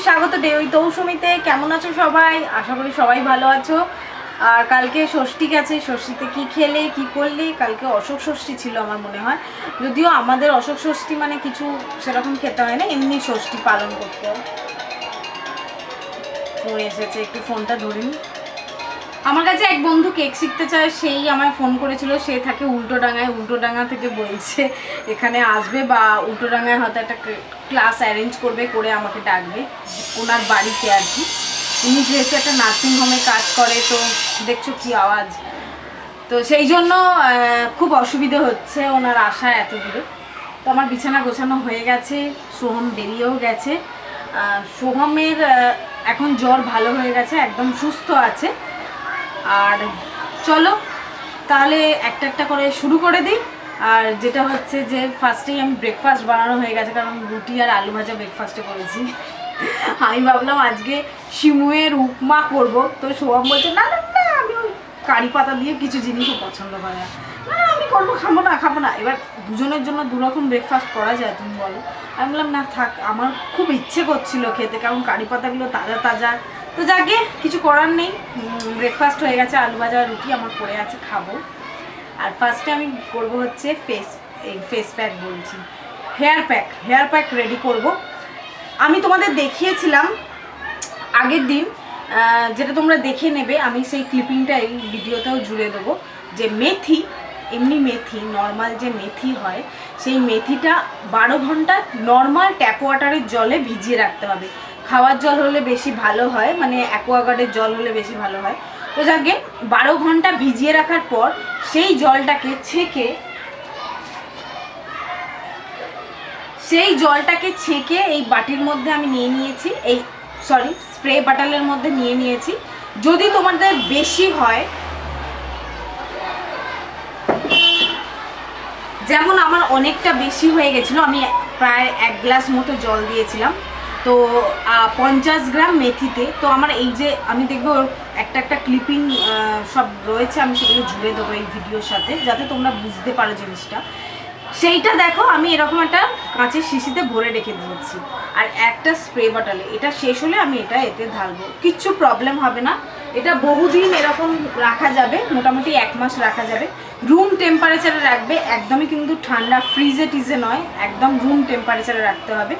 স্বাগত দেওই তৌসুমিতে। কেমন আছো সবাই? আশা করি সবাই ভালো আছো। আর কালকে ষষ্ঠী গেছে, ষষ্ঠীতে কি খেলে কি করলে? কালকে অশোক ষষ্ঠী ছিল আমার মনে হয়, যদিও আমাদের অশোক ষষ্ঠী মানে কিছু সেরকম খেতে হয় না, এমনি ষষ্ঠী পালন করতে হয়। ফোন এসেছে, একটু ফোনটা ধরিনি। আমার কাছে এক বন্ধু কেক শিখতে চায়, সেই আমায় ফোন করেছিল। সে থাকে উল্টোডাঙায়, উল্টোডাঙা থেকে বলছে এখানে আসবে বা উল্টোডাঙায় হয়তো একটা ক্লাস অ্যারেঞ্জ করবে, করে আমাকে ডাকবে ওনার বাড়িতে আর কি। উনি যেহেতু একটা নার্সিংহোমে কাজ করে, তো দেখছো কি আওয়াজ, তো সেই জন্য খুব অসুবিধে হচ্ছে ওনার আসা এত দূরে। তো আমার বিছানা গোছানো হয়ে গেছে, সোহম বেরিয়েও গেছে। সোহমের এখন জ্বর ভালো হয়ে গেছে, একদম সুস্থ আছে। আর চলো তাহলে একটা একটা করে শুরু করে দিই। আর যেটা হচ্ছে যে ফার্স্টেই আমি ব্রেকফাস্ট বানানো হয়ে গেছে, কারণ রুটি আর আলু ভাজা ব্রেকফাস্টে করেছি। আমি ভাবলাম আজকে শিমুয়ের উপমা করব, তো সোহম বলছে না না না, আমি ওই কারি পাতা দিয়ে কিছু জিনিসও পছন্দ করে না, আমি করবো, খাবো না। এবার দুজনের জন্য দুরকম ব্রেকফাস্ট করা যায় তুমি বলো? আমি বললাম না থাক, আমার খুব ইচ্ছে করছিল খেতে, কারণ কারি পাতাগুলো তাজা তাজা। তো যাকে কিছু করার নেই, ব্রেকফাস্ট হয়ে গেছে, আলু ভাজা রুটি আমার পড়ে আছে, খাবো। আর ফার্স্টে আমি করবো হচ্ছে ফেস প্যাক বলছি, হেয়ার প্যাক রেডি করব। আমি তোমাদের দেখিয়েছিলাম আগের দিন, যেটা তোমরা দেখে নেবে, আমি সেই ক্লিপিংটা এই ভিডিওতেও জুড়ে দেবো, যে মেথি, এমনি মেথি নর্মাল যে মেথি হয়, সেই মেথিটা 12 ঘন্টা নর্মাল ট্যাপ ওয়াটারের জলে ভিজিয়ে রাখতে হবে। খাওয়ার জল হলে বেশি ভালো হয়, মানে অ্যাকোয়াগার্ডের জল হলে বেশি ভালো হয়। তো যাকে 12 ঘন্টা ভিজিয়ে রাখার পর সেই জলটাকে ছেঁকে এই বাটির মধ্যে আমি নিয়ে নিয়েছি, স্প্রে বাটালের মধ্যে নিয়ে নিয়েছি। যদি তোমাদের বেশি হয়, যেমন আমার অনেকটা বেশি হয়ে গেছিলো, আমি প্রায় 1 গ্লাস মতো জল দিয়েছিলাম, তো 50 গ্রাম মেথিতে। তো আমার এই যে আমি দেখবো একটা ক্লিপিং সব রয়েছে, আমি সেগুলো জুড়ে দেবো এই ভিডিওর সাথে, যাতে তোমরা বুঝতে পারো জিনিসটা। সেইটা দেখো, আমি এরকম একটা কাঁচের শিশিতে ভরে রেখে দিয়েছি, আর একটা স্প্রে বটলে। এটা শেষ হলে আমি এটা এতে ঢালবো, কিচ্ছু প্রবলেম হবে না। এটা বহুদিন এরকম রাখা যাবে, মোটামুটি 1 মাস রাখা যাবে। রুম টেম্পারেচারে রাখবে, একদমই কিন্তু ঠান্ডা ফ্রিজে টিজে নয়, একদম রুম টেম্পারেচারে রাখতে হবে।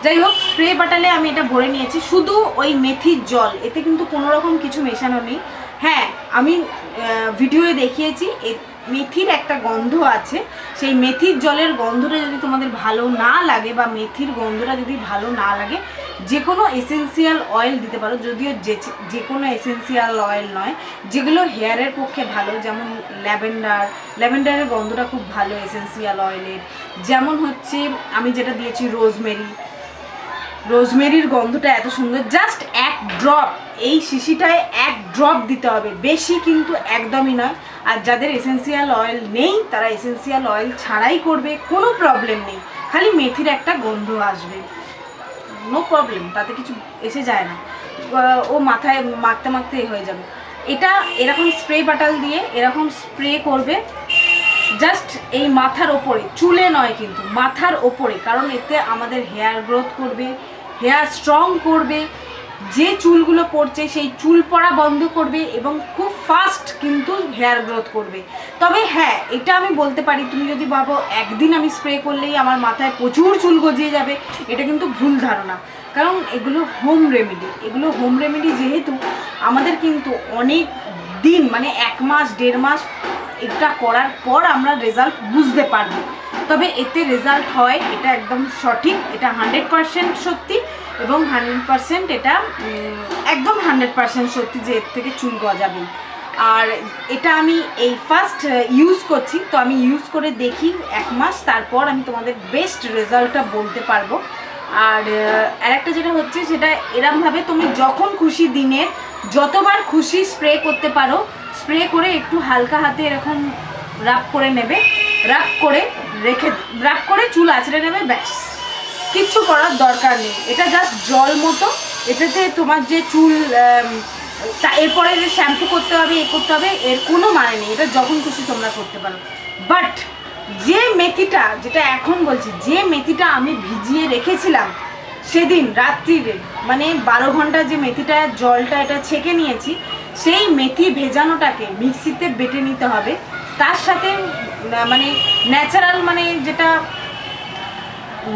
যাই হোক, স্প্রে বটলে আমি এটা ভরে নিয়েছি, শুধু ওই মেথির জল, এতে কিন্তু কোনো রকম কিছু মেশানো নেই। হ্যাঁ, আমি ভিডিওয়ে দেখিয়েছি মেথির একটা গন্ধ আছে, সেই মেথির জলের গন্ধটা যদি তোমাদের ভালো না লাগে, বা মেথির গন্ধটা যদি ভালো না লাগে, যে কোনো এসেন্সিয়াল অয়েল দিতে পারো, যদিও যে কোনো এসেন্সিয়াল অয়েল নয়, যেগুলো হেয়ারের পক্ষে ভালো, যেমন ল্যাভেন্ডারের গন্ধটা খুব ভালো এসেন্সিয়াল অয়েলের। যেমন হচ্ছে আমি যেটা দিয়েছি রোজমেরির গন্ধটা এত সুন্দর। জাস্ট 1 ড্রপ, এই শিশিটায় 1 ড্রপ দিতে হবে, বেশি কিন্তু একদমই নয়। আর যাদের এসেন্সিয়াল অয়েল নেই, তারা এসেন্সিয়াল অয়েল ছাড়াই করবে, কোনো প্রবলেম নেই। খালি মেথির একটা গন্ধ আসবে, নো প্রবলেম, তাতে কিছু এসে যায় না, ও মাথায় মাখতে হয়ে যাবে। এটা এরকম স্প্রে বাটাল দিয়ে এরকম স্প্রে করবে, জাস্ট এই মাথার ওপরে, চুলে নয় কিন্তু মাথার ওপরে, কারণ এতে আমাদের হেয়ার গ্রোথ করবে, হেয়ার স্ট্রং করবে, যে চুলগুলো পড়ছে সেই চুল পড়া বন্ধ করবে, এবং খুব ফাস্ট কিন্তু হেয়ার গ্রোথ করবে। তবে হ্যাঁ, এটা আমি বলতে পারি, তুমি যদি ভাবো একদিন আমি স্প্রে করলেই আমার মাথায় প্রচুর চুল গজিয়ে যাবে, এটা কিন্তু ভুল ধারণা। কারণ এগুলো হোম রেমেডি, যেহেতু আমাদের কিন্তু অনেক দিন, মানে 1 মাস 1.5 মাস এটা করার পর আমরা রেজাল্ট বুঝতে পারবো। তবে এতে রেজাল্ট হয়, এটা একদম সঠিক, এটা 100% সত্যি, এবং 100% এটা একদম 100% সত্যি যে এর থেকে চুল গজাবে। আর এটা আমি এই ফার্স্ট ইউজ করছি, তো আমি ইউজ করে দেখি 1 মাস, তারপর আমি তোমাদের বেস্ট রেজাল্টটা বলতে পারবো। আর আরেকটা যেটা হচ্ছে, সেটা এরমভাবে তুমি যখন খুশি দিনের যতবার খুশি স্প্রে করতে পারো, স্প্রে করে একটু হালকা হাতে এরকম রাব করে নেবে, রাব করে চুল আঁচড়ে নেবে, ব্যাস, কিচ্ছু করার দরকার নেই। এটা জাস্ট জল মতো, এটাতে তোমার যে চুল এরপরে যে শ্যাম্পু করতে হবে, এর কোনো মানে নেই, এটা যখন খুশি তোমরা করতে পারো। বাট যে মেথিটা, যেটা এখন বলছি, যে মেথিটা আমি ভিজিয়ে রেখেছিলাম, সেদিন রাত্রিরে মানে 12 ঘন্টা যে মেথিটা জলটা এটা ছেঁকে নিয়েছি, সেই মেথি ভেজানোটাকে মিক্সিতে বেটে নিতে হবে। তার সাথে মানে ন্যাচারাল মানে যেটা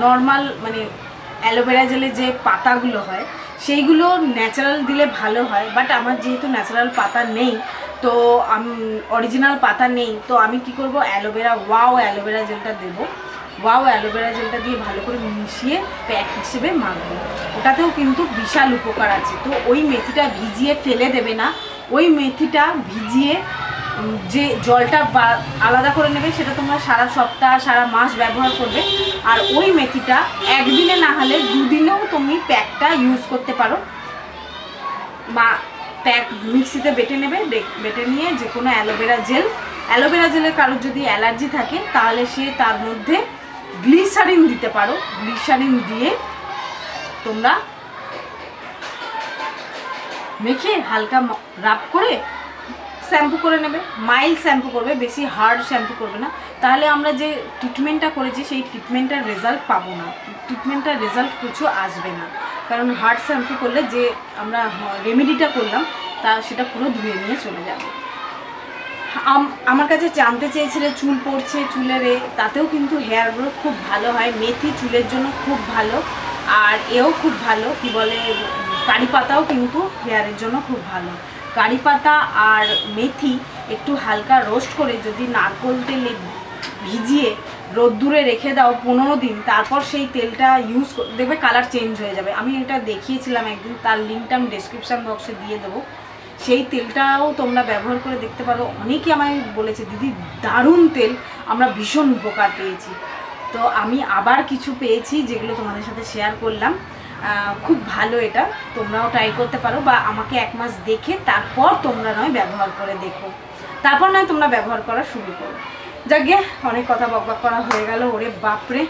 নর্মাল মানে অ্যালোভেরা জেলে যে পাতাগুলো হয় সেইগুলো ন্যাচারাল দিলে ভালো হয়, বাট আমার যেহেতু ন্যাচারাল পাতা নেই, তো অরিজিনাল পাতা নেই, তো আমি কি করব অ্যালোভেরা অ্যালোভেরা জেলটা দেবো। অ্যালোভেরা জেলটা দিয়ে ভালো করে মিশিয়ে প্যাক হিসেবে মাখবো। ওটাতেও কিন্তু বিশাল উপকার আছে। তো ওই মেথিটা ভিজিয়ে ফেলে দেবে না, ওই মেথিটা ভিজিয়ে যে জলটা আলাদা করে নেবে, সেটা তোমরা সারা সপ্তাহ সারা মাস ব্যবহার করবে। আর ওই মেথিটা একদিনে না হলে 2 দিনেও তুমি প্যাকটা ইউজ করতে পারো। বা প্যাক মিক্সিতে বেটে নেবে, বেটে নিয়ে যে কোনো অ্যালোভেরা জেলে কারোর যদি অ্যালার্জি থাকে তাহলে সে তার মধ্যে গ্লিসারিন দিতে পারো। গ্লিসারিন দিয়ে তোমরা মেখে হালকা রাব করে শ্যাম্পু করে নেবে। মাইল্ড শ্যাম্পু করবে, বেশি হার্ড শ্যাম্পু করবে না, তাহলে আমরা যে ট্রিটমেন্টটা করেছি সেই ট্রিটমেন্টের রেজাল্ট পাবো না, ট্রিটমেন্টের রেজাল্ট কিছু আসবে না। কারণ হার্ড শ্যাম্পু করলে যে আমরা রেমেডিটা করলাম তা সেটা পুরো ধুয়ে নিয়ে চলে যাবে। আমার কাছে জানতে চেয়েছিলে চুল পড়ছে চুলের, তাতেও কিন্তু হেয়ার গ্রোথ খুব ভালো হয়। মেথি চুলের জন্য খুব ভালো, আর এও খুব ভালো, কি বলে কারি পাতাও কিন্তু হেয়ারের জন্য খুব ভালো। কারি পাতা আর মেথি একটু হালকা রোস্ট করে যদি নারকোল তেলে ভিজিয়ে রোদ্দুরে রেখে দাও 15 দিন, তারপর সেই তেলটা ইউজ দেখবে কালার চেঞ্জ হয়ে যাবে। আমি এটা দেখিয়েছিলাম একদিন, তার লিঙ্কটা আমি ডেসক্রিপশান বক্সে দিয়ে দেবো। সেই তেলটাও তোমরা ব্যবহার করে দেখতে পারো। অনেকে আমায় বলেছে দিদি দারুণ তেল, আমরা ভীষণ উপকার পেয়েছি। তো আমি আবার কিছু পেয়েছি যেগুলো তোমাদের সাথে শেয়ার করলাম। খুব ভালো, এটা তোমরাও ট্রাই করতে পারো, বা আমাকে 1 মাস দেখে তারপর তোমরা নয় ব্যবহার করে দেখো, তারপর নয় তোমরা ব্যবহার করা শুরু করো। যাকে অনেক কথা বকবক করা হয়ে গেল। ওরে বাপরে,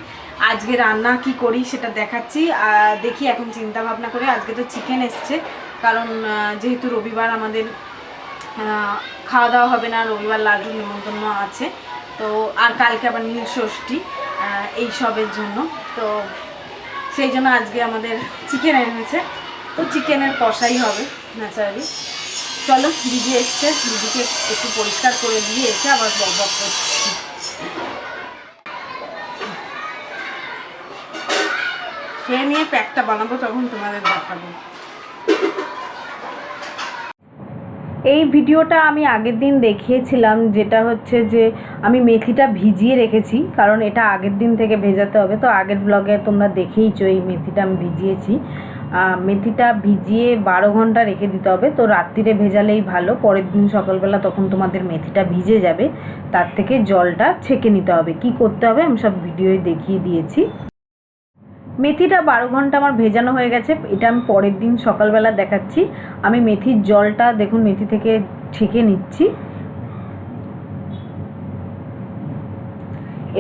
আজকে রান্না কি করি সেটা দেখাচ্ছি। দেখি এখন চিন্তা ভাবনা করে। আজকে তো চিকেন এসছে, কারণ যেহেতু রবিবার আমাদের খাওয়া দাওয়া হবে না, রবিবার লাড্ডু নিমন্ত্রণ আছে, তো আর কালকে আবার নীল ষষ্ঠী এইসবের জন্য, তো সেই জন্য আজকে আমাদের চিকেন এনেছে। তো চিকেনের কষাই হবে ন্যাচারালি। চলো, দিদি এসছে, দিদিকে একটু পরিষ্কার করে দিয়ে এসে আবার বকবক করছি। খেয়ে নিয়ে প্যাকটা বানাবো, তখন তোমাদের দেখাবো। এই ভিডিওটা আমি আগের দিন দেখিয়েছিলাম, যেটা হচ্ছে যে আমি মেথিটা ভিজিয়ে রেখেছি, কারণ এটা আগের দিন থেকে ভেজাতে হবে। তো আগের ব্লগে তোমরা দেখেইছো এই মেথিটা আমি ভিজিয়েছি। মেথিটা ভিজিয়ে 12 ঘন্টা রেখে দিতে হবে। তো রাত্রিরে ভেজালেই ভালো, পরের দিন সকালবেলা তখন তোমাদের মেথিটা ভিজে যাবে। তার থেকে জলটা ছেঁকে নিতে হবে। কি করতে হবে আমি সব ভিডিওয় দেখিয়ে দিয়েছি। মেথিটা 12 ঘন্টা আমার ভেজানো হয়ে গেছে, এটা আমি পরের দিন সকালবেলা দেখাচ্ছি। আমি মেথির জলটা দেখুন মেথি থেকে ছেঁকে নিচ্ছি।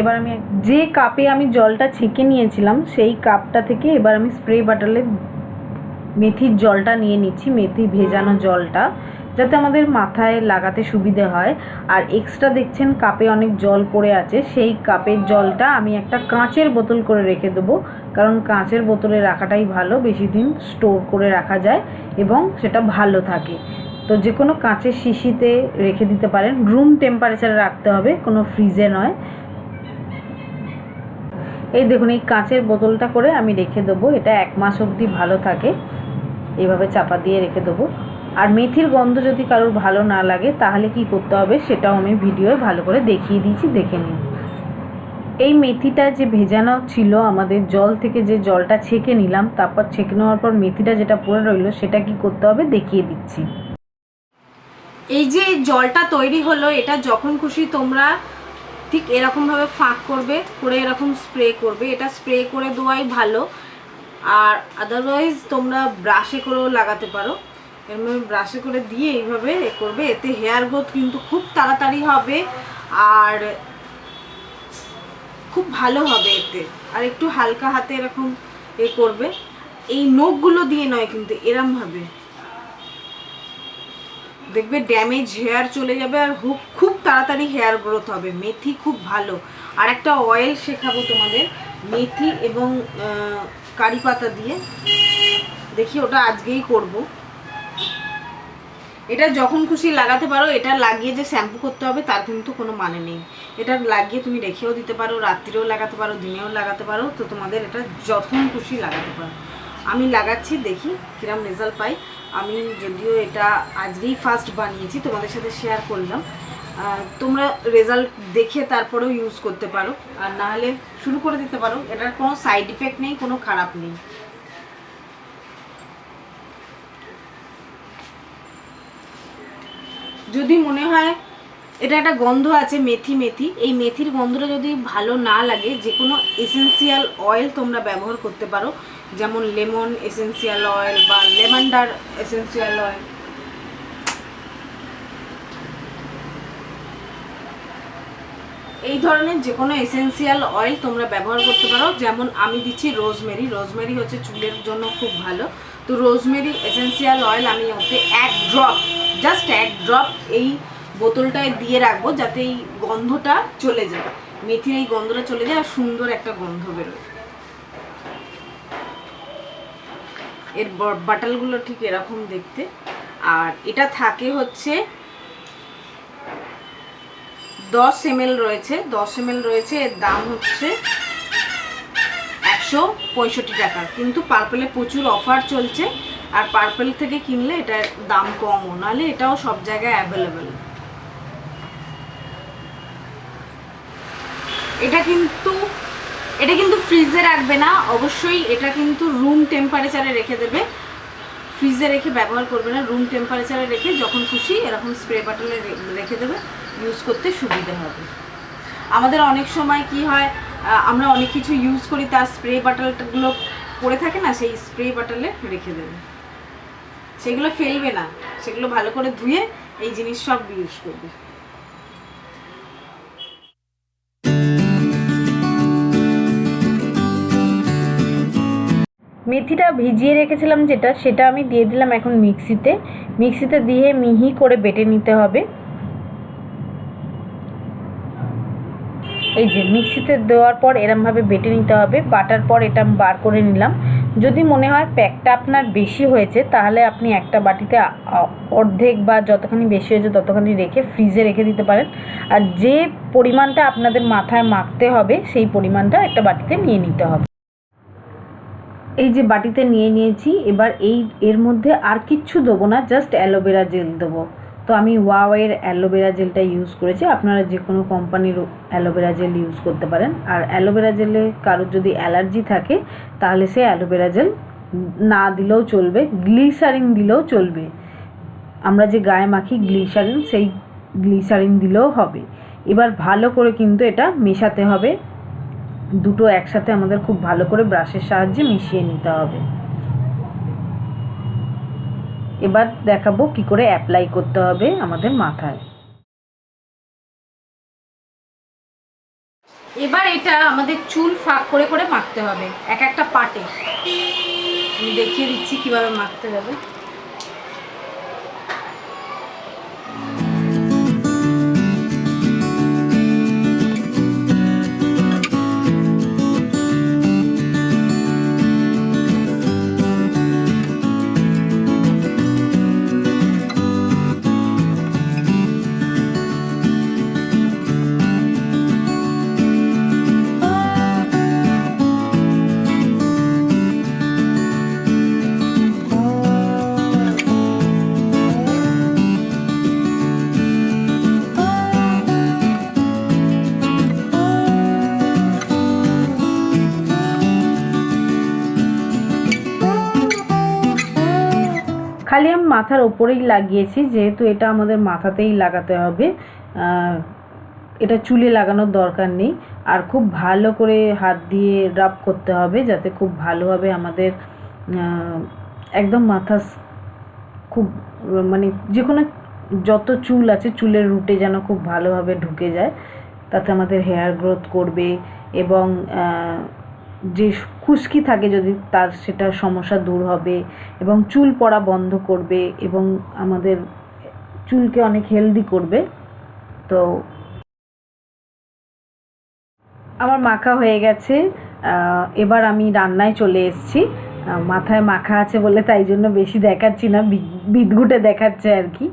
এবার আমি যে কাপে আমি জলটা ছেঁকে নিয়েছিলাম সেই কাপটা থেকে এবার আমি স্প্রে বটলে মেথির জলটা নিয়ে নিচ্ছি, মেথি ভেজানো জলটা, যাতে আমাদের মাথায় লাগাতে সুবিধে হয়। আর এক্সট্রা দেখছেন কাপে অনেক জল পড়ে আছে, সেই কাপের জলটা আমি একটা কাঁচের বোতল করে রেখে দেবো, কারণ কাঁচের বোতলে রাখাটাই ভালো, বেশি দিন স্টোর করে রাখা যায় এবং সেটা ভালো থাকে। তো যে কোনো কাঁচের শিশিতে রেখে দিতে পারেন, রুম টেম্পারেচারে রাখতে হবে, কোনো ফ্রিজে নয়। এই দেখুন এই কাঁচের বোতলটা করে আমি রেখে দেবো, এটা 1 মাস অবধি ভালো থাকে। এইভাবে চাপা দিয়ে রেখে দেবো। আর মেথির গন্ধ যদি কারোর ভালো না লাগে তাহলে কি করতে হবে সেটাও আমি ভিডিওয়ে ভালো করে দেখিয়ে দিয়েছি, দেখে নিন। এই মেথিটা যে ভেজানো ছিল আমাদের জল থেকে, যে জলটা ছেঁকে নিলাম, তারপর ছেঁকে নেওয়ার পর মেথিটা যেটা পড়ে রইলো সেটা কি করতে হবে দেখিয়ে দিচ্ছি। এই যে জলটা তৈরি হলো, এটা যখন খুশি তোমরা ঠিক এরকমভাবে ফাঁক করবে, করে এরকম স্প্রে করবে। এটা স্প্রে করে দেওয়াই ভালো, আর আদারওয়াইজ তোমরা ব্রাশে করেও লাগাতে পারো। এরকম ব্রাশে করে দিয়ে এইভাবে করবে, এতে হেয়ার গ্রোথ কিন্তু খুব তাড়াতাড়ি হবে আর খুব ভালো হবে এতে। আর একটু হালকা হাতে এরকম করবে, এই নখগুলো দিয়ে নয় কিন্তু এরমভাবে, দেখবে ড্যামেজ হেয়ার চলে যাবে আর খুব তাড়াতাড়ি হেয়ার গ্রোথ হবে। মেথি খুব ভালো। আর একটা অয়েল শেখাবো তোমাদের, মেথি এবং কারি পাতা দিয়ে। দেখি ওটা আজকেই করব। এটা যখন খুশি লাগাতে পারো, এটা লাগিয়ে যে শ্যাম্পু করতে হবে তার কিন্তু কোনো মানে নেই। এটা লাগিয়ে তুমি রেখেও দিতে পারো, রাত্রিরেও লাগাতে পারো, দিনেও লাগাতে পারো, তো তোমাদের এটা যখন খুশি লাগাতে পারো। আমি লাগাচ্ছি, দেখি কিরম রেজাল্ট পাই। আমি যদিও এটা আজকেই ফার্স্ট বানিয়েছি, তোমাদের সাথে শেয়ার করলাম। তোমরা রেজাল্ট দেখে তারপরেও ইউজ করতে পারো, আর নাহলে শুরু করে দিতে পারো। এটার কোনো সাইড ইফেক্ট নেই, কোনো খারাপ নেই। যদি মনে হয় এটা একটা গন্ধ আছে মেথি মেথি, এই মেথির গন্ধটা যদি ভালো না লাগে, যে কোনো এসেন্সিয়াল অয়েল তোমরা ব্যবহার করতে পারো, যেমন লেমন এসেন্সিয়াল অয়েল বা লেমন্ডার এসেন্সিয়াল অয়েল। এই ধরনের যে কোনো এসেন্সিয়াল অয়েল তোমরা ব্যবহার করতে পারো। যেমন আমি দিচ্ছি রোজমেরি। রোজমেরি হচ্ছে চুলের জন্য খুব ভালো। তো রোজমেরি এসেন্সিয়াল অয়েল আমি ওতে 1 ড্রপ, জাস্ট 1 ড্রপ এই বোতলটায় দিয়ে রাখবো, যাতে এই গন্ধটা চলে যায়, মেথির এই গন্ধটা চলে যায় আর সুন্দর একটা গন্ধ বেরোয়। এর বাটালগুলো ঠিক এরকম দেখতে। আর এটা থাকে হচ্ছে 10 ml রয়েছে, 10 ml রয়েছে। এর দাম হচ্ছে 165 টাকা। কিন্তু পার্পেলে প্রচুর অফার চলছে, আর পার্পেল থেকে কিনলে এটার দাম কমও, নাহলে এটাও সব জায়গায় অ্যাভেলেবেল। এটা কিন্তু ফ্রিজে রাখবে না অবশ্যই, এটা কিন্তু রুম টেম্পারেচারে রেখে দেবে। ফ্রিজে রেখে ব্যবহার করবে না, রুম টেম্পারেচারে রেখে যখন খুশি এরকম স্প্রে বটলে রেখে দেবে, ইউজ করতে সুবিধা হবে। আমাদের অনেক সময় কি হয়, আমরা অনেক কিছু ইউজ করি, তার স্প্রে বটলগুলো পড়ে থাকে না, সেই স্প্রে বটলে রেখে দেবে। সেগুলো ফেলবে না, সেগুলো ভালো করে ধুয়ে এই জিনিস সব ইউজ করবে। মেথিটা ভিজিয়ে রেখেছিলাম যেটা, সেটা আমি দিয়ে দিলাম এখন মিক্সিতে দিয়ে মিহি করে বেটে নিতে হবে। এই যে মিক্সিতে দেওয়ার পর এরমভাবে বেটে নিতে হবে। বাটার পর এটা বার করে নিলাম। যদি মনে হয় প্যাকটা আপনার বেশি হয়েছে, তাহলে আপনি একটা বাটিতে অর্ধেক বা যতখানি বেশি হয়েছে ততখানি রেখে ফ্রিজে রেখে দিতে পারেন। আর যে পরিমাণটা আপনাদের মাথায় মাখতে হবে সেই পরিমাণটা একটা বাটিতে নিয়ে নিতে হবে। এই যে বাটিতে নিয়ে নিয়েছি, এবার এর মধ্যে আর কিচ্ছু দেবো না, জাস্ট অ্যালোভেরা জেল দেবো। তো আমি ওয়াওয়ের অ্যালোভেরা জেলটা ইউজ করেছি, আপনারা যে কোনো কোম্পানির অ্যালোভেরা জেল ইউজ করতে পারেন। আর অ্যালোভেরা জেলে কারোর যদি অ্যালার্জি থাকে তাহলে সে অ্যালোভেরা জেল না দিলেও চলবে, গ্লিসারিন দিলেও চলবে। আমরা যে গায়ে মাখি গ্লিসারিন, সেই গ্লিসারিন দিলেও হবে। এবার ভালো করে কিন্তু এটা মেশাতে হবে, দুটো একসাথে আমাদের খুব ভালো করে ব্রাশের সাহায্যে মিশিয়ে নিতে হবে। এবার দেখাবো কি করে অ্যাপ্লাই করতে হবে আমাদের মাথায়। এবার এটা আমাদের চুল ফাঁক করে করে মাখতে হবে, এক একটা পাটে। আমি দেখিয়ে দিচ্ছি কিভাবে মাখতে হবে। খালি আমি মাথার ওপরেই লাগিয়েছি, যেহেতু এটা আমাদের মাথাতেই লাগাতে হবে, এটা চুলে লাগানোর দরকার নেই। আর খুব ভালো করে হাত দিয়ে রাব করতে হবে, যাতে খুব ভালোভাবে আমাদের একদম মাথা খুব মানে যে কোনো যত চুল আছে চুলের রুটে যেন খুব ভালোভাবে ঢুকে যায়, তাতে আমাদের হেয়ার গ্রোথ করবে এবং যে খুশকি থাকে যদি তার সেটার সমস্যা দূর হবে এবং চুল পড়া বন্ধ করবে এবং আমাদের চুলকে অনেক হেলদি করবে। তো আমার মাখা হয়ে গেছে, এবার আমি রান্নায় চলে এসেছি। মাথায় মাখা আছে বলে তাই জন্য বেশি দেখাচ্ছি না, বিদঘুটে দেখাচ্ছে আর কি।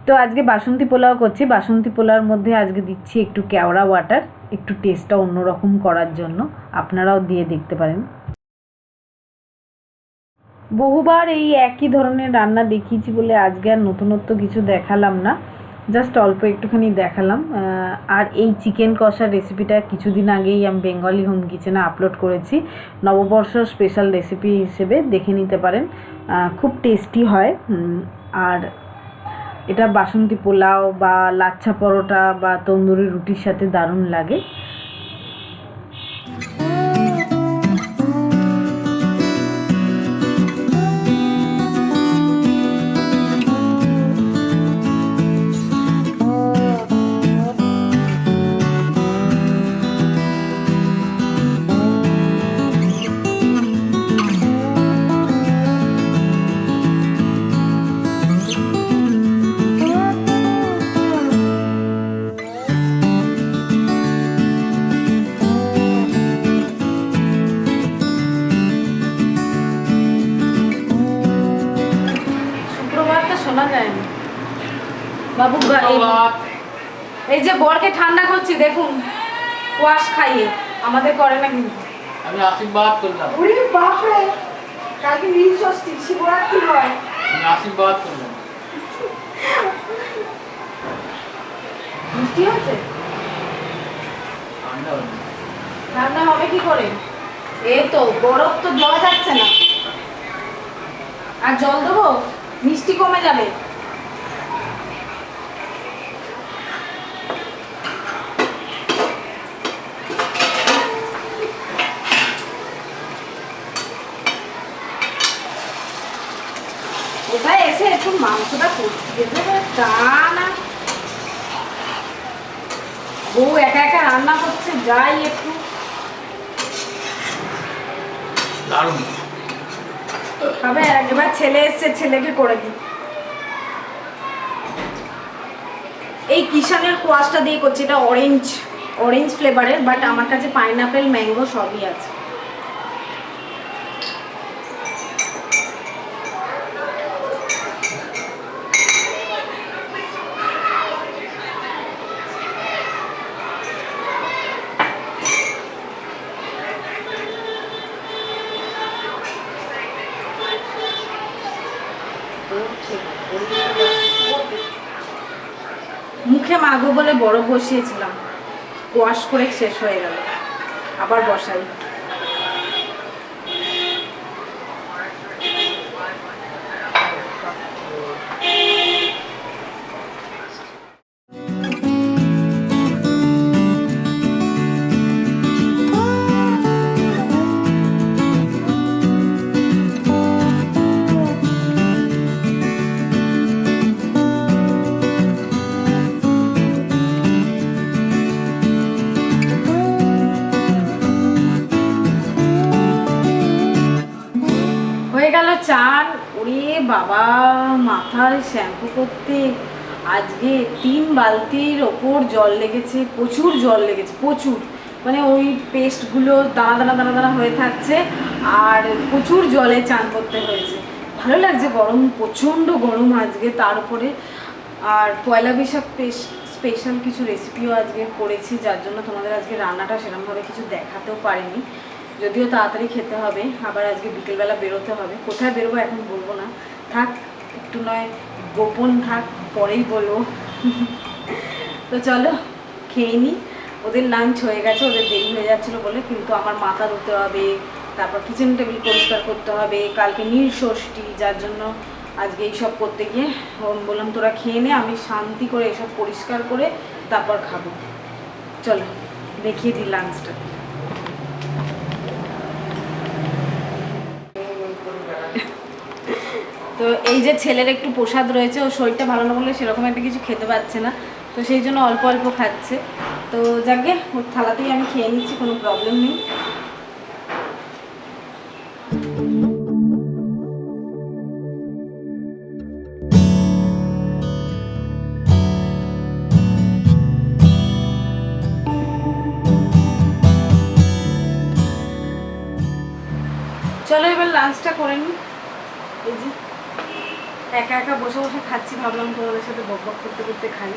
তো আজকে বাসন্তী পোলাও করছি। বাসন্তী পোলাওর মধ্যে আজকে দিচ্ছি একটু কেওড়া ওয়াটার, একটু টেস্টটা অন্যরকম করার জন্য। আপনারাও দিয়ে দেখতে পারেন। বহুবার এই একই ধরনের রান্না দেখিয়েছি বলে আজকে আর নতুনত্ব কিছু দেখালাম না, জাস্ট অল্প একটুখানি দেখালাম। আর এই চিকেন কষার রেসিপিটা কিছুদিন আগেই আমি বেঙ্গলি হোম কিচেনে আপলোড করেছি, নববর্ষ স্পেশাল রেসিপি হিসেবে দেখে নিতে পারেন। খুব টেস্টি হয়। আর এটা বাসন্তী পোলাও বা লাচ্ছা পরোটা বা তন্দুরি রুটির সাথে দারুণ লাগে। শোনা যায়নি বাবু। এই যে বরকে ঠান্ডা করছি দেখুন, কোয়াশ খাইয়ে আমাদের করে না কিন্তু। আমি আশীর্বাদ করলাম। ওরে বাপ রে, কালকে নীল ষষ্ঠী, শিবরাত্রি হয়। আমি আশীর্বাদ করলাম। মিষ্টি হচ্ছে? ঠান্ডা হবে কি করে? এই তো বরফ তো দেওয়া যাচ্ছে না। আর জল দেবো, মিষ্টি কমে যাবে। কোথায় এসে একটু মাংসটা করতে দেবে তা না, বউ একা একা রান্না করছে, যাই একটু। দারুণ তবে একবার ছেলে এসছে, ছেলেকে করে দিই। এই কিষানের কোয়াশটা দিয়ে করছি, এটা অরেঞ্জ ফ্লেভারের, বাট আমার কাছে পাইনাপেল ম্যাঙ্গো সবই আছে। মুখে মাগো বলে বরফ বসিয়েছিলাম, কোয়াশ করে শেষ হয়ে গেল, আবার বসাই। গেল চান। ওরে বাবা, মাথায় শ্যাম্পু করতে আজকে 3 বালতির ওপর জল লেগেছে, প্রচুর জল লেগেছে, প্রচুর। মানে ওই পেস্টগুলো দানা দানা দানা দানা হয়ে থাকছে, আর প্রচুর জলে চান করতে হয়েছে। ভালো লাগছে, গরম, প্রচণ্ড গরম আজকে, তার উপরে। আর পয়লা বৈশাখ স্পেশাল কিছু রেসিপিও আজকে করেছি, যার জন্য তোমাদের আজকে রান্নাটা সেরকমভাবে কিছু দেখাতেও পারিনি। যদিও তাড়াতাড়ি খেতে হবে, আবার আজকে বিকেলবেলা বেরোতে হবে। কোথায় বেরোবো এখন বলবো না, থাক একটু নয় গোপন থাক, পরেই বলবো। তো চলো খেয়ে নিই। ওদের লাঞ্চ হয়ে গেছে, ওদের দেরি হয়ে যাচ্ছিলো বলে, কিন্তু আমার মাথা ধুতে হবে, তারপর কিচেন টেবিল পরিষ্কার করতে হবে, কালকে নীল ষষ্ঠী, যার জন্য আজকে এইসব করতে গিয়ে বললাম তোরা খেয়ে নে, আমি শান্তি করে এসব পরিষ্কার করে তারপর খাবো। চলো দেখিয়ে দিই লাঞ্চটা। তো এই যে ছেলের একটু প্রসাদ রয়েছে, ও শরীরটা ভালো না বলে সেরকম একটা কিছু খেতে পারছে না, তো সেই জন্য অল্প অল্প খাচ্ছে। তো যাকে ওর থালাতেই আমি খেয়ে নিচ্ছি, কোনো প্রবলেম নেই। লাঞ্চটা করে নিই। এই যে একা একা বসে বসে খাচ্ছি, ভাবলাম তোমাদের সাথে বক বক করতে করতে খাই।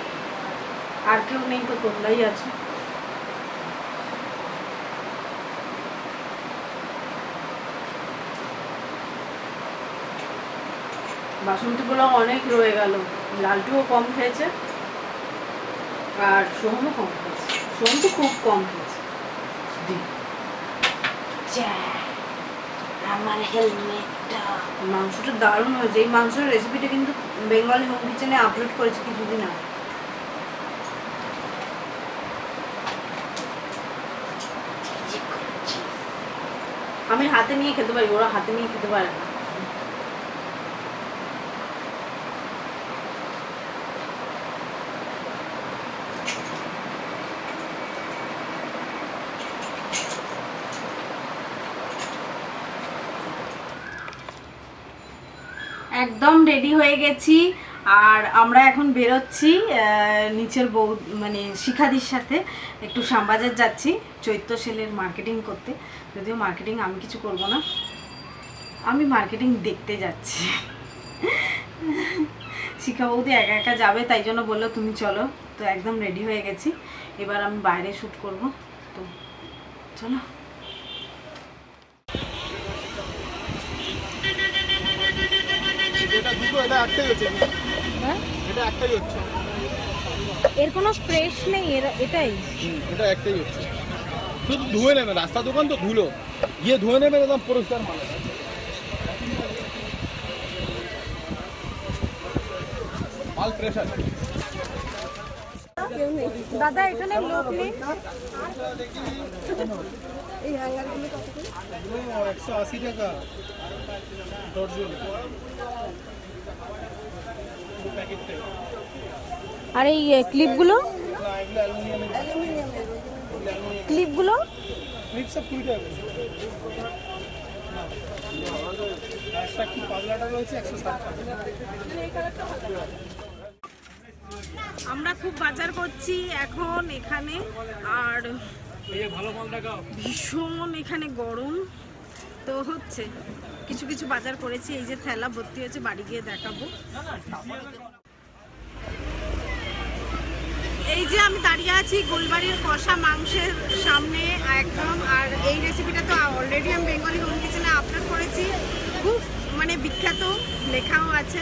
আর কেউ নেই তো, তোমরাই আছো। বাসন্তীগুলো অনেক রয়ে গেল। লালটুও কম খেয়েছে আর সোহমও কম খেয়েছে। সোহম তো খুব কম খেয়েছে। আমার হেলমেটটা, মাংসটা দারুণ হয়েছে। এই মাংসের রেসিপিটা কিন্তু বেঙ্গলি হোম কিচেনে আপলোড করেছে কিছুদিন আগে। আমি হাতে নিয়ে খেতে পারি, ওরা হাতে নিয়ে খেতে পারে না। একদম রেডি হয়ে গেছি আর আমরা এখন বেরোচ্ছি নিচের বউ মানে শিখাদির সাথে একটু শ্যামবাজার যাচ্ছি চৈত্র সেলের মার্কেটিং করতে। যদিও মার্কেটিং আমি কিছু করব না, আমি মার্কেটিং দেখতে যাচ্ছি। শিখা বৌদি একা একা যাবে, তাই জন্য বললো তুমি চলো। তো একদম রেডি হয়ে গেছি, এবার আমি বাইরে শ্যুট করব। তো চলো। এর কোনো ফ্রেশ নেই, এটাই এটা একটাই হচ্ছে, শুধু ধুয়ে নেবে। রাস্তা দোকান তো ধুলো গিয়ে ধুয়ে নেবে, একদম পরিষ্কার মাল, মাল ফ্রেশ আছে। দাদা এখানে লোক নেই। এই হ্যাঙ্গারগুলো কত করে? 180 টাকা ডজন। আর এই ক্লিপগুলো, ক্লিপগুলো ক্লিপ সব 20 টাকা। একটা কি পাগলাটা রয়েছে 160 টাকা। আমরা খুব বাজার করছি এখন এখানে, আর ভীষণ এখানে গরম তো হচ্ছে। কিছু কিছু বাজার করেছি, এই যে থেলা ভর্তি হয়েছে, বাড়ি গিয়ে দেখাবো। এই যে আমি দাঁড়িয়ে আছি গোলবাড়ির কষা মাংসের সামনে একদম। আর এই রেসিপিটা তো অলরেডি আমি বেঙ্গলি হোম কিচেনে আপলোড করেছি, খুব মানে বিখ্যাত, লেখাও আছে।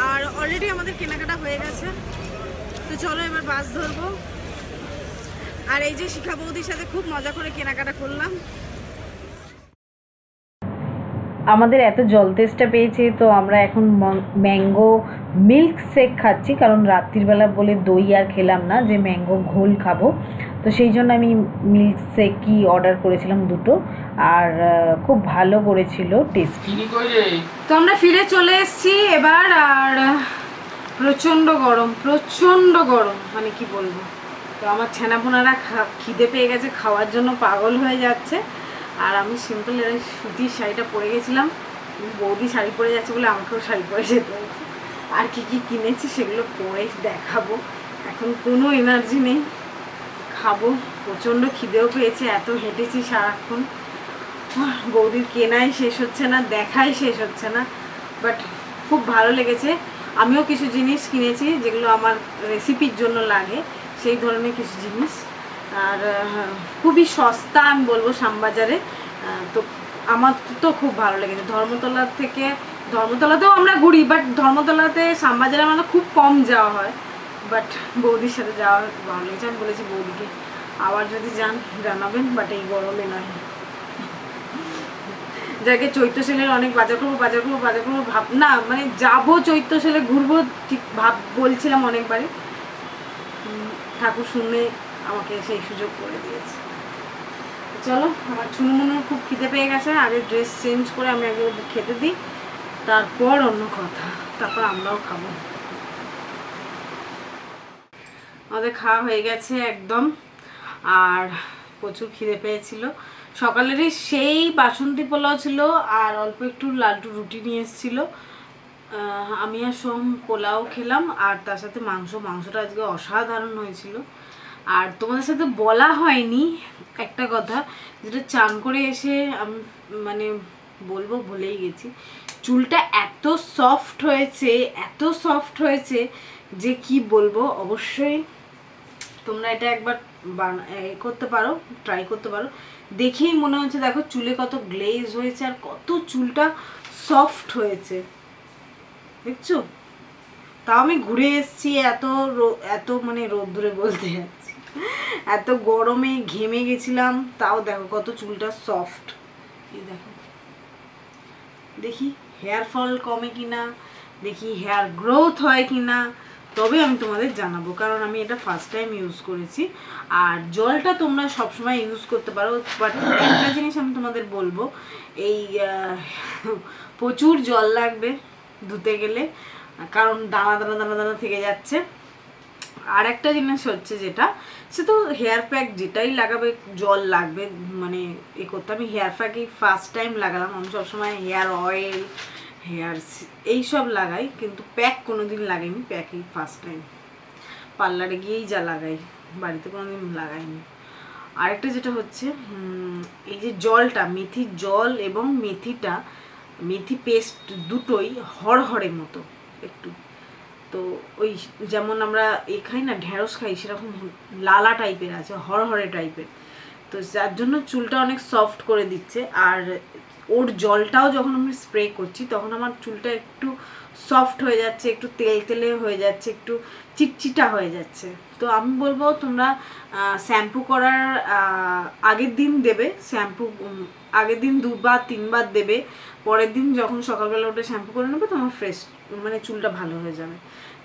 আর অলরেডি আমাদের কেনাকাটা হয়ে গেছে। তো চলো এবার বাস ধরবো। আর এই যে শিখা বৌদির সাথে খুব মজা করে কেনাকাটা করলাম। আমাদের এত জল তেষ্টা পেয়েছে, তো আমরা এখন ম্যাঙ্গো মিল্ক শেক খাচ্ছি, কারণ রাত্রিবেলা বলে দই আর খেলাম না, যে ম্যাঙ্গো ঘোল খাবো। তো সেই জন্য আমি মিল্ক শেকই অর্ডার করেছিলাম দুটো, আর খুব ভালো করেছিল, টেস্টি। তো আমরা ফিরে চলে এসেছি এবার। আর প্রচণ্ড গরম, প্রচণ্ড গরম, মানে কি বলবো। তো আমার ছেনাপোনারা খিদে পেয়ে গেছে, খাওয়ার জন্য পাগল হয়ে যাচ্ছে। আর আমি সিম্পল এই সুতির শাড়িটা পরে গেছিলাম, বৌদি শাড়ি পরে যাচ্ছে বলে আমাকেও শাড়ি পরে যেতে হয়েছে। আর কি কি কিনেছি সেগুলো পরে দেখাবো। এখন কোনো এনার্জি নেই, খাবো। প্রচণ্ড খিদেও পেয়েছে, এত হেঁটেছি সারাক্ষণ। বৌদির কেনাই শেষ হচ্ছে না, দেখাই শেষ হচ্ছে না, বাট খুব ভালো লেগেছে। আমিও কিছু জিনিস কিনেছি যেগুলো আমার রেসিপির জন্য লাগে, সেই ধরনের কিছু জিনিস। আর খুবই সস্তা আমি বলবো শ্যামবাজারে। তো আমার তো খুব ভালো লেগেছে। ধর্মতলাতেও আমরা ঘুরি, বাট ধর্মতলাতে শ্যামবাজারে আমাদের খুব কম যাওয়া হয়, বাট বৌদির সাথে যাওয়া ভালো লেগেছে। আমি বলেছি বৌদিকে আবার যদি যান জানাবেন, বাট এই গরমে নয়। যাকে চৈত্র সেলের অনেক বাজার করবো ভাব না, মানে যাবো চৈত্র সেলে ঘুরবো ঠিক বলছিলাম অনেকবারই। ঠাকুর শুনে আমাকে সেই সুযোগ করে দিয়েছে। চলো, আমার ছুনুমুনুর খুব খিদে পেয়ে গেছে, আগে ড্রেস চেঞ্জ করে আমি আগে খেতে দিই, তারপর অন্য কথা, তারপর আমরাও খাবো। আমাদের খাওয়া হয়ে গেছে একদম, আর প্রচুর খিদে পেয়েছিল। সকালেরই সেই বাসন্তী পোলাও ছিল, আর অল্প একটু লাড্ডু রুটি নিয়ে এসেছিলো। আমি আর সোম পোলাও খেলাম, আর তার সাথে মাংসটা আজকে অসাধারণ হয়েছিল। আর তোমাদের সাথে বলা হয়নি একটা কথা, যেটা চান করে এসে আমি মানে বলবো ভুলেই গেছি, চুলটা এত সফট হয়েছে, এত সফট হয়েছে যে কি বলবো। অবশ্যই তোমরা এটা একবার করতে পারো, ট্রাই করতে পারো। দেখেই মনে হচ্ছে দেখো চুলে কত গ্লেজ হয়েছে আর কত চুলটা সফট হয়েছে, দেখছো? তাও আমি ঘুরে এসেছি, এত মানে রোদ্দুরে বলতে যাচ্ছি, এত গরমে ঘেমে গেছিলাম, তাও দেখো কত চুলটা সফট। এই দেখো, দেখি হেয়ার ফল কমে কিনা, দেখি হেয়ার গ্রোথ হয় কিনা, তবে আমি তোমাদের জানাবো, কারণ আমি এটা ফার্স্ট টাইম ইউজ করেছি। আর জলটা তোমরা সবসময় ইউজ করতে পারো, বাট একটা জিনিস আমি তোমাদের বলবো, এই প্রচুর জল লাগবে ধুতে গেলে, কারণ দানা দানা দানা দানা থেকে যাচ্ছে। আর একটা জিনিস হচ্ছে যেটা, সে তো হেয়ার প্যাক যেটাই লাগাবে জল লাগবে, মানে এ করতে। আমি হেয়ার প্যাকই ফার্স্ট টাইম লাগালাম, আমি সবসময় হেয়ার অয়েল, হেয়ার এইসব লাগাই, কিন্তু প্যাক কোনোদিন লাগাইনি, প্যাকই ফার্স্ট টাইম। পার্লারে গিয়েই যা লাগাই, বাড়িতে কোনোদিন লাগাইনি। আরেকটা যেটা হচ্ছে, এই যে জলটা, মেথির জল এবং মেথি পেস্ট দুটোই হড়হড়ের মতো একটু, তো ওই যেমন আমরা খাই না, ঢেঁড়স খাই, সেরকম লালা টাইপের আছে, হড়হড়ে টাইপের, তো যার জন্য চুলটা অনেক সফট করে দিচ্ছে। আর ওর জলটাও যখন আমি স্প্রে করছি তখন আমার চুলটা একটু সফট হয়ে যাচ্ছে, একটু তেলে হয়ে যাচ্ছে, একটু চিটচিটা হয়ে যাচ্ছে। তো আমি বলবো তোমরা শ্যাম্পু করার আগের দিন দেবে, শ্যাম্পু আগের দিন 2-3 বার দেবে, পরের দিন যখন সকালবেলা ওটা শ্যাম্পু করে নেবে তোমার ফ্রেশ, মানে চুলটা ভালো হয়ে যাবে।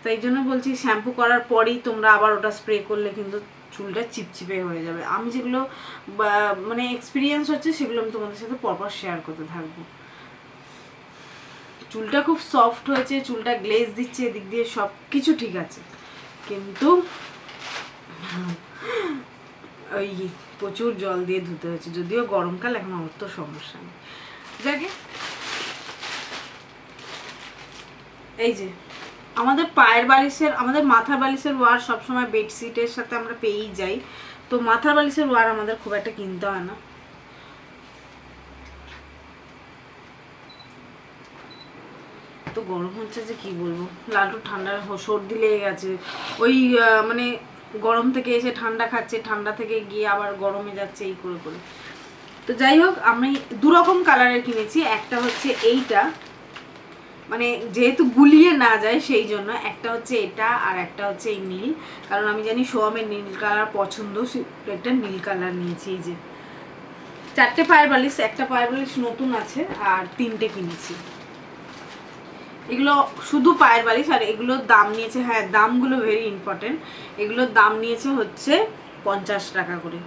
তাই জন্য বলছি শ্যাম্পু করার পরেই তোমরা আবার ওটা স্প্রে করলে কিন্তু চুলটা চিপচিপে হয়ে যাবে। আমি যেগুলো মানে এক্সপিরিয়েন্স হচ্ছে সেগুলো আমি তোমাদের সাথে পরপর শেয়ার করতে থাকবো। চুলটা খুব সফট হয়েছে, চুলটা গ্লেজ দিচ্ছে, এদিক দিয়ে সব কিছু ঠিক আছে, কিন্তু ওই প্রচুর জল দিয়ে ধুতে হয়েছে। যদিও গরমকাল, এখন অত সমস্যা নেই। যাকে এই যে আমাদের পায়ের বালিশের, আমাদের মাথার বালিশের ওয়ার সবসময় বেডশিটের সাথে আমরা পেয়েই যাই, তো মাথার বালিশের ওয়ার আমাদের খুব একটা কিনতে হয় না। তো গরম হচ্ছে যে কি বলবো, লালটু ঠান্ডা সর্দি লেগে গেছে, ওই মানে গরম থেকে এসে ঠান্ডা খাচ্ছে, ঠান্ডা থেকে গিয়ে আবার গরমে যাচ্ছে, এই করে করে। তো যাই হোক, আমি 2 রকম কালারের কিনেছি। একটা হচ্ছে এইটা, মানে যেহেতু গুলিয়ে না যায় সেই জন্য, একটা হচ্ছে এটা আর একটা হচ্ছে এই নীল, কারণ আমি জানি সোয়ামের নীল কালার পছন্দ, একটা নীল কালার নিয়েছি। এই যে 4টে পায়ের বালিশ, একটা পায়ের বালিশ নতুন আছে আর 3টে কিনেছি। এগুলো শুধু পায়ের বালিশ, আর এগুলোর দাম নিয়েছে, হ্যাঁ দামগুলো ভেরি ইম্পর্টেন্ট, এগুলোর দাম নিয়েছে হচ্ছে 50 টাকা করে।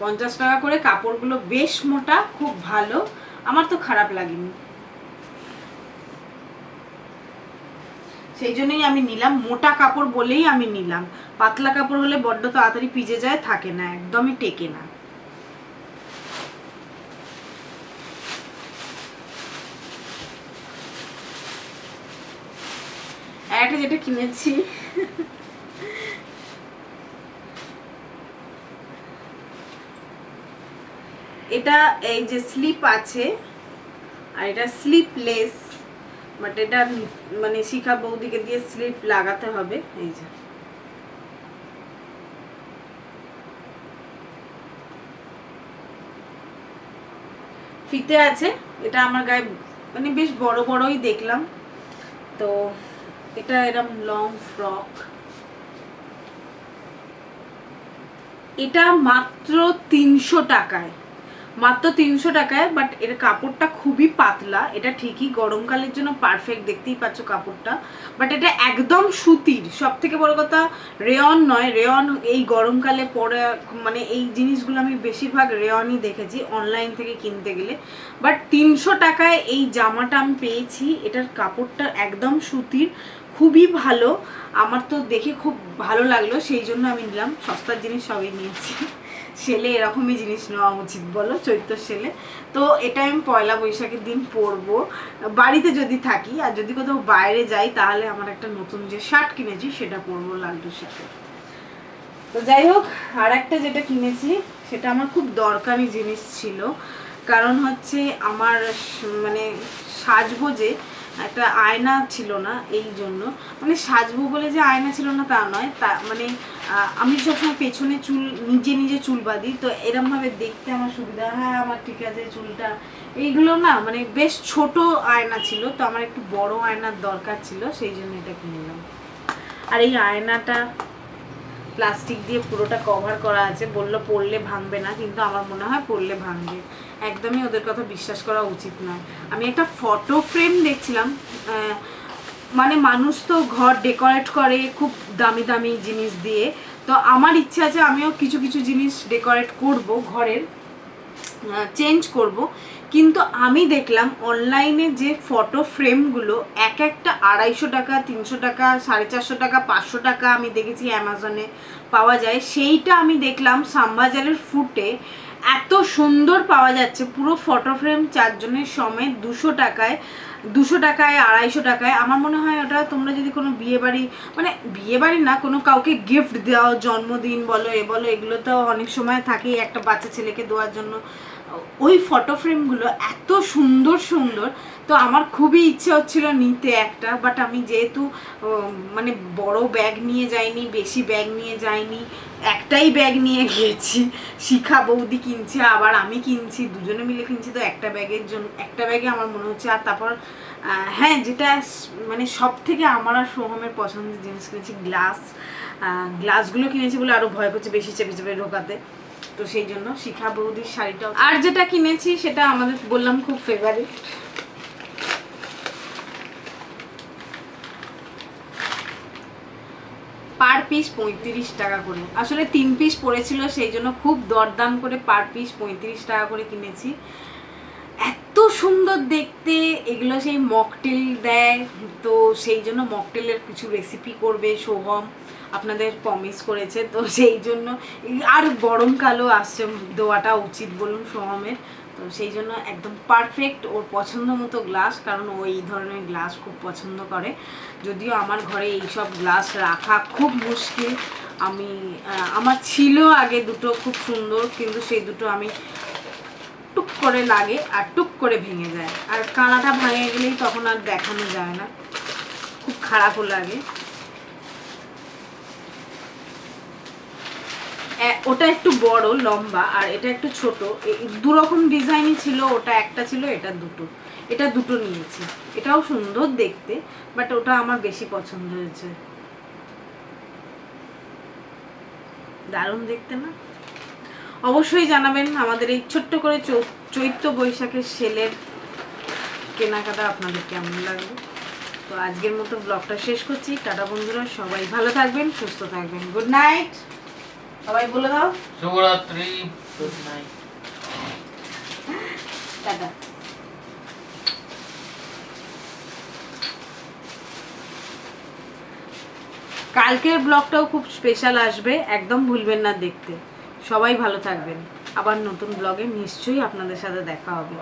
50 টাকা করে। কাপড়গুলো বেশ মোটা, খুব ভালো, আমার তো খারাপ লাগেনি, সেই জন্যই আমি নিলাম। মোটা কাপড় বলেই আমি নিলাম, পাতলা কাপড় হলে বড্ড তাড়াতাড়ি ভিজে যায়, থাকে না, একদমই টেকে না। একটা যেটা কিনেছি এটা, এই যে স্লিপ আছে আর এটা স্লিপলেস, বাট এটা মানে শিখা বৌদিকে দিয়ে স্লিপ লাগাতে হবে। এই যে ফিতে আছে, এটা আমার গায়ে মানে বেশ বড় বড়ই দেখলাম, তো এটা এরকম লং ফ্রক, এটা মাত্র 300 টাকায়, মাত্র 300 টাকায়। বাট এর কাপড়টা খুবই পাতলা, এটা ঠিকই গরমকালের জন্য পারফেক্ট, দেখতেই পাচ্ছ কাপড়টা, বাট এটা একদম সুতির। সব থেকে বড় কথা রেয়ন নয়, রেয়ন এই গরমকালে পরে, মানে এই জিনিসগুলো আমি বেশিরভাগ রেয়নই দেখেছি অনলাইন থেকে কিনতে গেলে, বাট 300 টাকায় এই জামাটা আমি পেয়েছি। এটার কাপড়টা একদম সুতির, খুবই ভালো, আমার তো দেখে খুব ভালো লাগলো, সেই জন্য আমি নিলাম। সস্তার জিনিস সবই নিয়েছি, সেলে এরকমই জিনিস নেওয়া উচিত বলো, চৈত্র সেলে। তো এটা আমি পয়লা বৈশাখের দিন পরবো বাড়িতে যদি থাকি, আর যদি কোথাও বাইরে যাই তাহলে আমার একটা নতুন যে শার্ট কিনেছি সেটা পরবো লালটুর সাথে। তো যাই হোক, আর একটা যেটা কিনেছি সেটা আমার খুব দরকারি জিনিস ছিল, কারণ হচ্ছে আমার মানে সাজবো যে একটা আয়না ছিল না, এই জন্য মানে সাজবো বলে যে আয়না ছিল না তা নয়, তা মানে আমি সবসময় পেছনে চুল নিজে নিজে চুল বাঁধি, তো এরমভাবে দেখতে আমার সুবিধা। হ্যাঁ আমার ঠিক আছে চুলটা এইগুলো না মানে বেশ ছোট আয়না ছিল, তো আমার একটু বড় আয়নার দরকার ছিল, সেই জন্য এটা কিনলাম। আর এই আয়নাটা প্লাস্টিক দিয়ে পুরোটা কভার করা আছে, বললো পড়লে ভাঙবে না, কিন্তু আমার মনে হয় পড়লে ভাঙবে। একদমই ওদের কথা বিশ্বাস করা উচিত নয়। আমি একটা ফটো ফ্রেম দেখছিলাম, মানে মানুষ তো ঘর ডেকোরেট করে খুব দামি দামি জিনিস দিয়ে, তো আমার ইচ্ছা আছে আমিও কিছু কিছু জিনিস ডেকোরেট করব, ঘরের চেঞ্জ করব। কিন্তু আমি দেখলাম অনলাইনে যে ফটো ফ্রেমগুলো এক একটা 250 টাকা, 300 টাকা, 450 টাকা, 500 টাকা আমি দেখেছি অ্যামাজনে পাওয়া যায়, সেইটা আমি দেখলাম শ্যামবাজারের ফুটে এত সুন্দর পাওয়া যাচ্ছে। পুরো ফটো ফ্রেম 4 জনের সমেত 200 টাকায়, 200 টাকায়, 250 টাকায়। আমার মনে হয় ওটা তোমরা যদি কোনো বিয়েবাড়ি, মানে বিয়েবাড়ি না, কোনো কাউকে গিফট দাও, জন্মদিন বলো এ বলো, এগুলো তো অনেক সময় থাকেই একটা বাচ্চা ছেলেকে দেওয়ার জন্য, ওই ফটো ফ্রেমগুলো এত সুন্দর সুন্দর। তো আমার খুবই ইচ্ছে হচ্ছিল নিতে একটা, বাট আমি যেহেতু মানে বড় ব্যাগ নিয়ে যাইনি, বেশি ব্যাগ নিয়ে যাইনি, একটাই ব্যাগ নিয়ে গিয়েছি। শিখা বৌদি কিনছে, আবার আমি কিনছি, দুজনে মিলে কিনছি, তো একটা ব্যাগের জন্য একটা ব্যাগে আমার মনে হচ্ছে। আর তারপর হ্যাঁ, যেটা মানে সব থেকে আমার আর সোহমের পছন্দের জিনিস কিনেছি গ্লাসগুলো কিনেছি বলে আরও ভয় করছে বেশি চেপে চেপে ঢোকাতে, তো সেই জন্য শিখা বৌদির শাড়িটাও। আর যেটা কিনেছি সেটা আমাদের বললাম খুব ফেভারিট, পার পিস 35 টাকা করে। আসলে 3 পিস পড়েছিল, সেই জন্য খুব দরদাম করে পার পিস 35 টাকা করে কিনেছি। এত সুন্দর দেখতে এগুলো, সেই মকটেল দেয়, তো সেই জন্য মকটেলের কিছু রেসিপি করবে সোহম, আপনাদের প্রমিস করেছে, তো সেই জন্য। আর গরমকালও আসছে, দেওয়াটা উচিত বলুন সোহমের, তো সেই জন্য একদম পারফেক্ট ওর পছন্দ মতো গ্লাস, কারণ ও এই ধরনের গ্লাস খুব পছন্দ করে। যদিও আমার ঘরে এইসব গ্লাস রাখা খুব মুশকিল, আমার ছিল আগে দুটো খুব সুন্দর, কিন্তু সেই দুটো আমি টুক করে লাগে আর টুক করে ভেঙে যায়, আর কাঁড়াটা ভেঙে গেলেই তখন আর দেখানো যায় না, খুব খারাপও লাগে। ওটা একটু বড় লম্বা আর এটা একটু ছোট, দুরকম ডিজাইনই ছিল, ওটা একটা ছিল, এটা দুটো নিয়েছি। এটাও সুন্দর দেখতে, বাট ওটা আমার বেশি পছন্দ হয়েছে। দারুণ দেখতে না? অবশ্যই জানাবেন আমাদের এই ছোট্ট করে চৈত্র বৈশাখের সেলের কেনাকাটা আপনাদের কেমন লাগবে। তো আজকের মতো ব্লগটা শেষ করছি। টাটা বন্ধুরা, সবাই ভালো থাকবেন, সুস্থ থাকবেন। গুড নাইট সবাই বলে দাও। শুভরাত্রি, গুড নাইট, টাটা। কালকের ব্লগটাও খুব স্পেশাল আসবে, একদম ভুলবেন না দেখতে। সবাই ভালো থাকবেন, আবার নতুন ব্লগে নিশ্চয়ই আপনাদের সাথে দেখা হবে।